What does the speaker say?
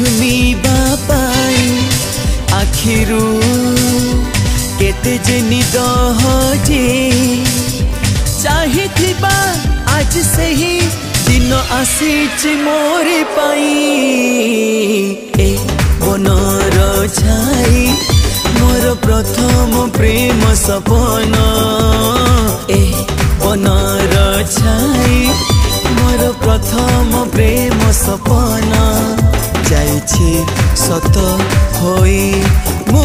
झुमिबा पाई आखिरू केते जे निद जे चाहिथिबा आज से ही दिन आसी मोरे पाई ए बनर छाई मोर प्रथम प्रेम सपन ए बनर छाई मोर प्रथम प्रेम सपन जाइछे सत होई मो